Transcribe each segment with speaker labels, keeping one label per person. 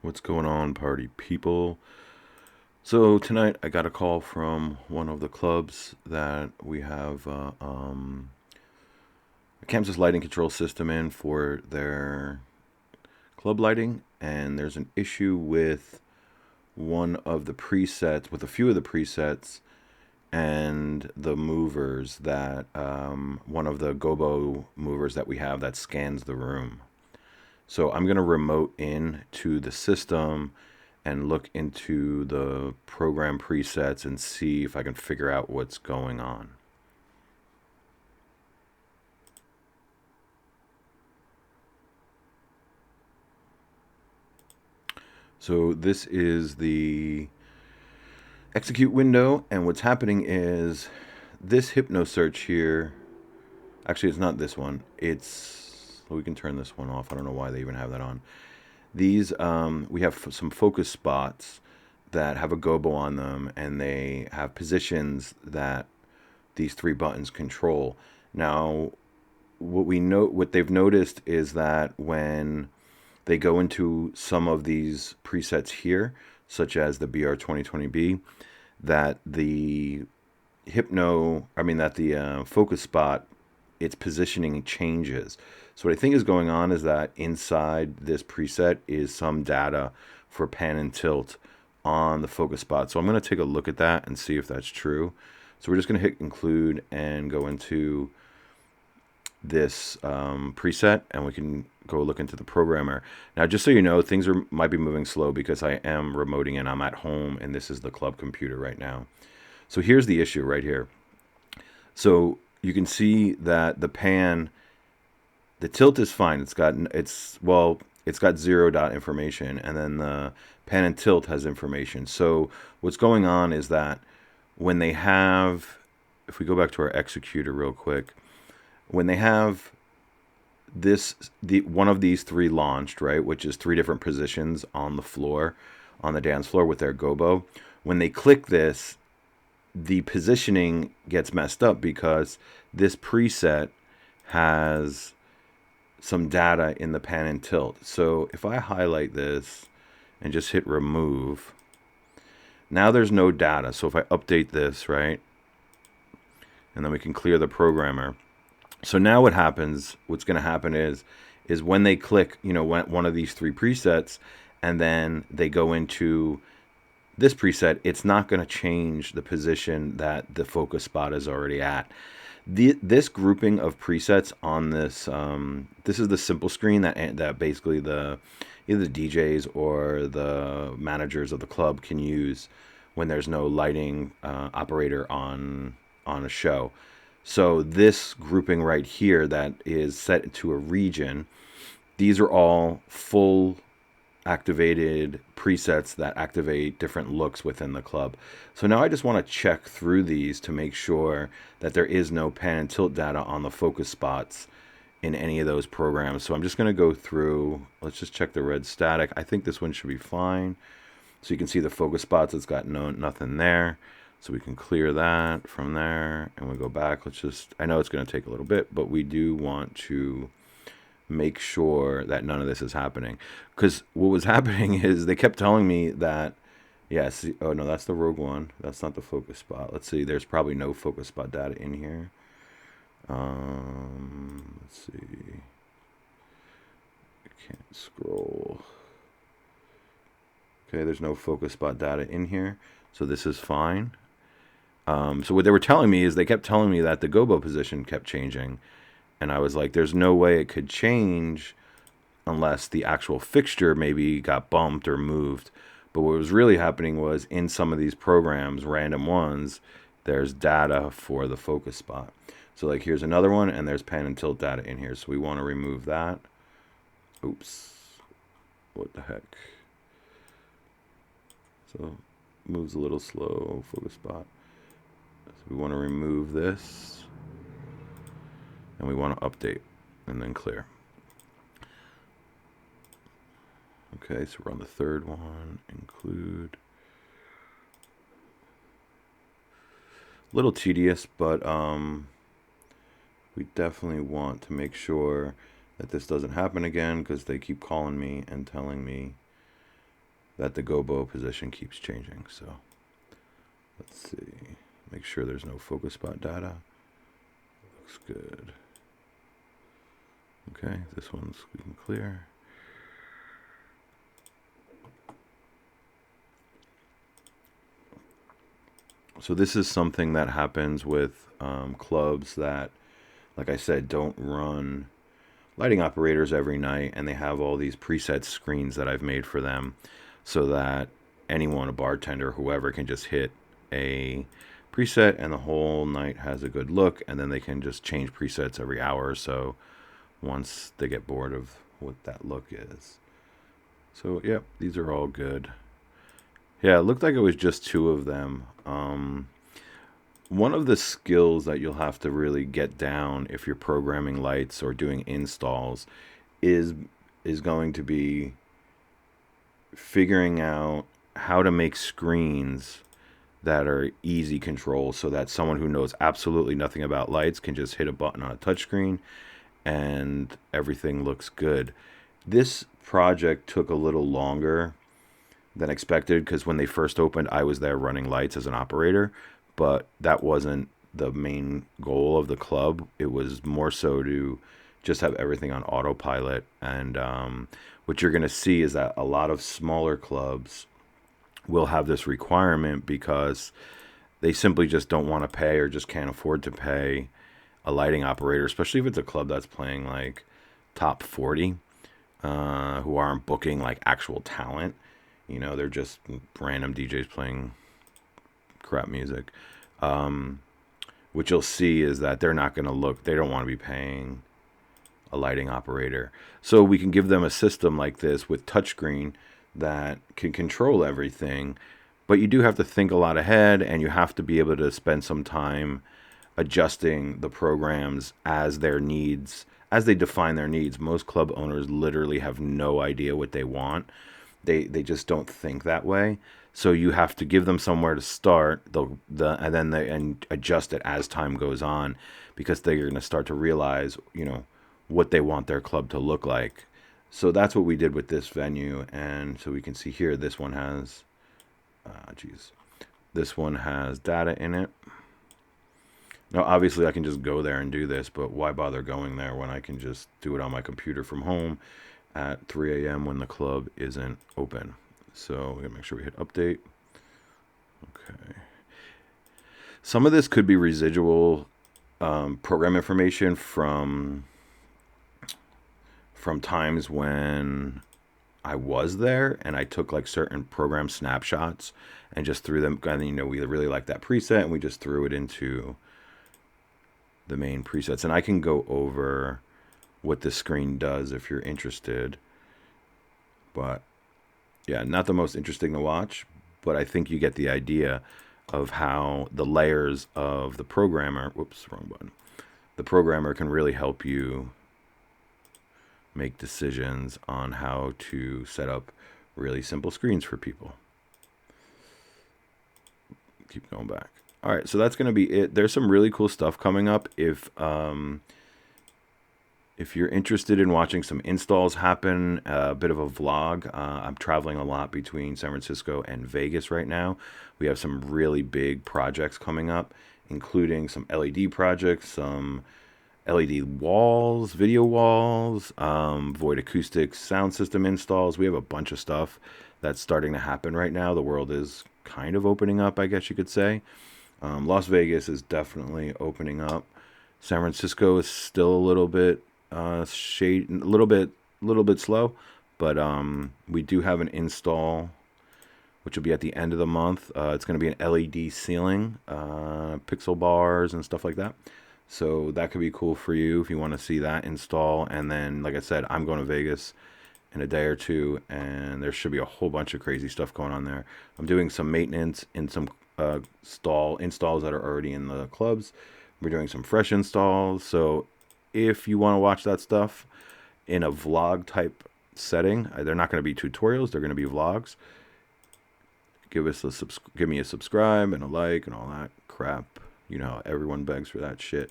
Speaker 1: What's going on, party people? So tonight I got a call from one of the clubs that we have a Chamsys lighting control system in for their club lighting, and there's an issue with one of the presets, with a few of the presets, and the movers that one of the gobo movers that we have that scans the room. So I'm going to remote in to the system and look into the program presets and see if I can figure out what's going on. So this is the execute window, and what's happening is this hypno search here, actually it's not this one, it's, well, we can turn this one off. I don't know why they even have that on. These, we have some focus spots that have a gobo on them, and they have positions that these three buttons control. Now, what they've noticed is that when they go into some of these presets here, such as the BR2020B, that the focus spot, its positioning changes. So what I think is going on is that inside this preset is some data for pan and tilt on the focus spot. So I'm going to take a look at that and see if that's true. So we're just going to hit include and go into this preset, and we can go look into the programmer. Now, just so you know, things might be moving slow because I am remoting and I'm at home, and this is the club computer right now. So here's the issue right here. So you can see that the pan, the tilt is fine. It's got 0 dot information, and then the pan and tilt has information. So what's going on is that when they have, if we go back to our executor real quick, when they have one of these three launched, right, which is 3 different positions on the floor, on the dance floor with their gobo, when they click this, the positioning gets messed up because this preset has some data in the pan and tilt. So if I highlight this and just hit remove, now there's no data. So if I update this, right, and then we can clear the programmer. So now what happens, what's going to happen is when they click, one of these 3 presets, and then they go into this preset, it's not going to change the position that the focus spot is already at. This grouping of presets on this, this is the simple screen that basically either the DJs or the managers of the club can use when there's no lighting operator on a show. So this grouping right here that is set to a region, these are all full activated presets that activate different looks within the club. So now I just want to check through these to make sure that there is no pan and tilt data on the focus spots in any of those programs. So I'm just going to go through, let's just check the red static. I think this one should be fine. So you can see the focus spots, it's got nothing there. So we can clear that from there, and we go back. I know it's going to take a little bit, but we do want to make sure that none of this is happening. Because what was happening is they kept telling me that, oh no, that's the Rogue One. That's not the focus spot. Let's see, there's probably no focus spot data in here. Let's see. I can't scroll. Okay, there's no focus spot data in here, so this is fine. So what they were telling me is they kept telling me that the gobo position kept changing. And I was like, there's no way it could change unless the actual fixture maybe got bumped or moved. But what was really happening was in some of these programs, random ones, there's data for the focus spot. So like here's another one, and there's pan and tilt data in here. So we want to remove that. Oops. What the heck? So moves a little slow, focus spot. So we want to remove this, and we want to update and then clear. Okay, so we're on the third one, include. A little tedious, but we definitely want to make sure that this doesn't happen again because they keep calling me and telling me that the gobo position keeps changing. So let's see, make sure there's no focus spot data. Looks good. Okay, this one's we can clear. So this is something that happens with clubs that, like I said, don't run lighting operators every night, and they have all these preset screens that I've made for them so that anyone, a bartender, whoever, can just hit a preset and the whole night has a good look, and then they can just change presets every hour or so once they get bored of what that look is. So, yep, these are all good. Yeah, it looked like it was just two of them. One of the skills that you'll have to really get down if you're programming lights or doing installs is going to be figuring out how to make screens that are easy control so that someone who knows absolutely nothing about lights can just hit a button on a touchscreen and everything looks good. This project took a little longer than expected because when they first opened, I was there running lights as an operator, but that wasn't the main goal of the club. It was more so to just have everything on autopilot. And what you're going to see is that a lot of smaller clubs will have this requirement because they simply just don't want to pay or just can't afford to pay a lighting operator, especially if it's a club that's playing like top 40, who aren't booking like actual talent. You know, they're just random DJs playing crap music. What you'll see is that they're not going to look, they don't want to be paying a lighting operator. So we can give them a system like this with touchscreen that can control everything. But you do have to think a lot ahead, and you have to be able to spend some time adjusting the programs as their needs, as they define their needs. Most club owners literally have no idea what they want. They just don't think that way. So you have to give them somewhere to start, and then and adjust it as time goes on, because they're going to start to realize, you know, what they want their club to look like. So that's what we did with this venue. And so we can see here, this one has, this one has data in it. Now, obviously, I can just go there and do this, but why bother going there when I can just do it on my computer from home at 3 a.m. when the club isn't open? So we gotta make sure we hit update. Okay. Some of this could be residual program information from times when I was there and I took like certain program snapshots and just threw them. And you know, we really like that preset and we just threw it into the main presets. And I can go over what this screen does if you're interested. But yeah, not the most interesting to watch, but I think you get the idea of how the layers of the programmer, whoops, wrong button. The programmer can really help you make decisions on how to set up really simple screens for people. Keep going back. All right, so that's going to be it. There's some really cool stuff coming up. If you're interested in watching some installs happen, a bit of a vlog. I'm traveling a lot between San Francisco and Vegas right now. We have some really big projects coming up, including some LED projects, some LED walls, video walls, void acoustics, sound system installs. We have a bunch of stuff that's starting to happen right now. The world is kind of opening up, I guess you could say. Las Vegas is definitely opening up. San Francisco is still a little bit a little bit slow, but we do have an install which will be at the end of the month. It's going to be an LED ceiling, pixel bars and stuff like that. So that could be cool for you if you want to see that install. And then, like I said, I'm going to Vegas in a day or two, and there should be a whole bunch of crazy stuff going on there. I'm doing some maintenance in some installs that are already in the clubs. We're doing some fresh installs. So if you want to watch that stuff in a vlog type setting, they're not going to be tutorials. They're going to be vlogs. Give me a subscribe and a like and all that crap. You know, everyone begs for that shit.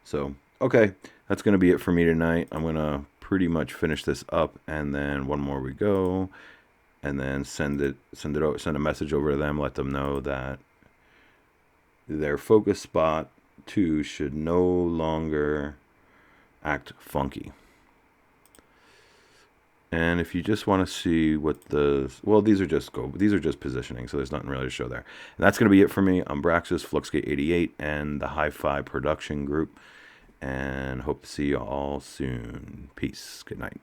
Speaker 1: So, okay, that's going to be it for me tonight. I'm going to pretty much finish this up, and then one more we go. and then send a message over to them, let them know that their focus spot 2 should no longer act funky. And if you just want to see what these are just positioning, so there's nothing really to show there. And that's going to be it for me. I'm Braxis, Fluxgate88, and the Hi-Fi production group. And hope to see you all soon. Peace. Good night.